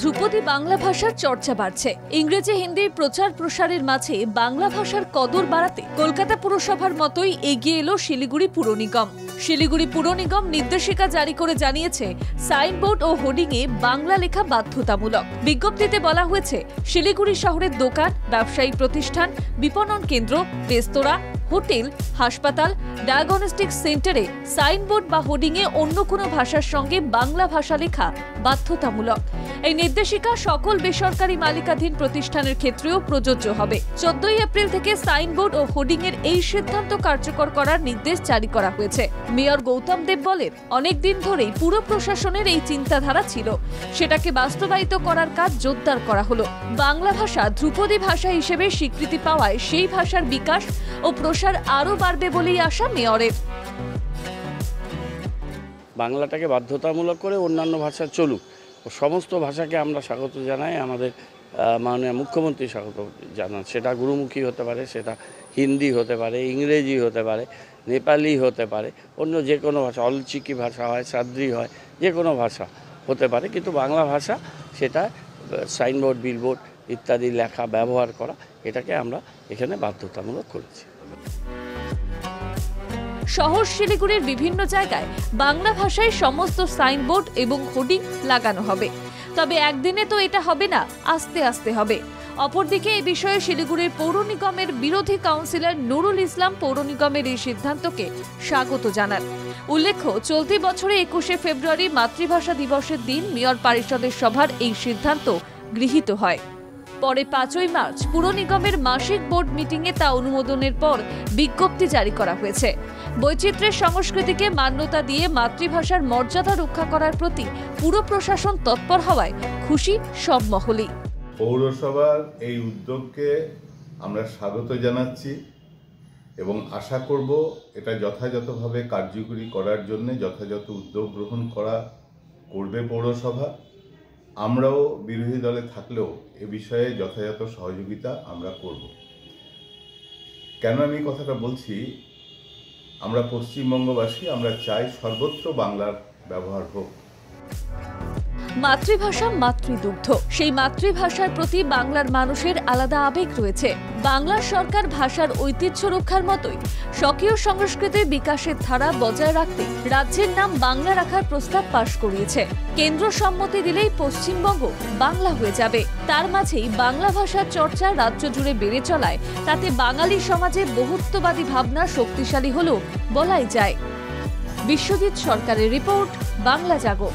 ধ্রুপদী বাংলা ভাষার চর্চা বাড়ছে। ইংরেজি হিন্দির প্রচার প্রসারের মাঝে বাংলা ভাষার কদর বাড়াতে কলকাতা পুরসভার মতোই এগিয়ে এলো শিলিগুড়ি পুর নিগম। শিলিগুড়ি পুর নিগম নির্দেশিকা জারি করে জানিয়েছে, সাইনবোর্ড ও হোর্ডিংয়ে বাংলা লেখা বাধ্যতামূলক। বিজ্ঞপ্তিতে বলা হয়েছে, শিলিগুড়ি শহরের দোকান, ব্যবসায়িক প্রতিষ্ঠান, বিপণন কেন্দ্র, রেস্তোরাঁ, হোটেল, হাসপাতাল, ডায়াগনস্টিক সেন্টারে সাইনবোর্ড বা হোর্ডিংয়ে অন্য কোনো ভাষার সঙ্গে বাংলা ভাষা লেখা বাধ্যতামূলক। এই নির্দেশিকা সকল বেসরকারি মালিকাধীন প্রতিষ্ঠানের ক্ষেত্রেও প্রযোজ্য হবে। 14 এপ্রিল থেকে সাইনবোর্ড ও হোর্ডিংয়ের এই সিদ্ধান্ত কার্যকর করার নির্দেশ জারি করা হয়েছে। মেয়র গৌতম দেব বলেন, অনেকদিন ধরেই পুর প্রশাসনের এই চিন্তাধারা ছিল, সেটাকে বাস্তবায়িত করার কাজ জোরদার করা হলো। বাংলা ভাষা ধ্রুপদী ভাষা হিসেবে স্বীকৃতি পাওয়ায় সেই ভাষার বিকাশ ও প্রসার আরও বাড়বে বলেই আশা মেয়রের। বাংলাটাকে বাধ্যতামূলক করে অন্যান্য ভাষা চলুক, সমস্ত ভাষাকে আমরা স্বাগত জানাই। আমাদের মাননীয় মুখ্যমন্ত্রী স্বাগত জানান। সেটা গুরুমুখী হতে পারে, সেটা হিন্দি হতে পারে, ইংরেজি হতে পারে, নেপালি হতে পারে, অন্য যে কোনো ভাষা, অলচিকি ভাষা হয়, সাদ্রি হয়, যে কোনো ভাষা হতে পারে। কিন্তু বাংলা ভাষা সেটা সাইনবোর্ড, বিলবোর্ড ইত্যাদি লেখা ব্যবহার করা, এটাকে আমরা এখানে বাধ্যতামূলক করেছি। শহর শিলিগুড়ির বিভিন্ন জায়গায় বাংলা ভাষায় সমস্ত সাইনবোর্ড এবং হোর্ডিং লাগানো হবে। তবে একদিনে তো এটা হবে না, আস্তে আস্তে হবে। অপরদিকে এই বিষয়ে শিলিগুড়ির পৌর নিগমের বিরোধী কাউন্সিলর নুরুল ইসলাম পৌর নিগমের এই সিদ্ধান্তকে স্বাগত জানান। উল্লেখ্য, চলতি বছরে 21শে ফেব্রুয়ারি মাতৃভাষা দিবসের দিন মেয়র পরিষদের সভার এই সিদ্ধান্ত গৃহীত হয়। পরে 5ই মার্চ পুর নিগমের মাসিক বোর্ড মিটিংয়ে তা অনুমোদনের পর বিজ্ঞপ্তি জারি করা হয়েছে। বৈচিত্র্যের সংস্কৃতিকে মান্যতা দিয়ে মাতৃভাষার মর্যাদা রক্ষা করার প্রতি পুর প্রশাসন তৎপর হওয়ায় খুশি সব মহলই। পৌরসভার এই উদ্যোগকে আমরা স্বাগত জানাচ্ছি এবং আশা করব এটা যথাযথভাবে কার্যকরী করার জন্য যথাযথ উদ্যোগ গ্রহণ করবে পৌরসভা। আমরাও বিরোধী দলে থাকলেও এ বিষয়ে যথাযথ সহযোগিতা আমরা করব। কেন আমি কথাটা বলছি, আমরা পশ্চিমবঙ্গবাসী, আমরা চাই সর্বত্র বাংলার ব্যবহার হোক। মাতৃভাষা মাতৃদুগ্ধ, সেই মাতৃভাষার প্রতি বাংলার মানুষের আলাদা আবেগ রয়েছে। বাংলা সরকার ভাষার ঐতিহ্য রক্ষার মতোই স্বকীয় সংস্কৃতির বিকাশের ধারা বজায় রাখতে রাজ্যের নাম বাংলা রাখার প্রস্তাব পাশ করিয়েছে। কেন্দ্র সম্মতি দিলেই পশ্চিমবঙ্গ বাংলা হয়ে যাবে। তার মাঝেই বাংলা ভাষার চর্চা রাজ্য জুড়ে বেড়ে চলায় তাতে বাঙালি সমাজে বহুত্ববাদী ভাবনা শক্তিশালী হলেও বলাই যায়। বিশ্বজিৎ সরকারের রিপোর্ট, বাংলা জাগো।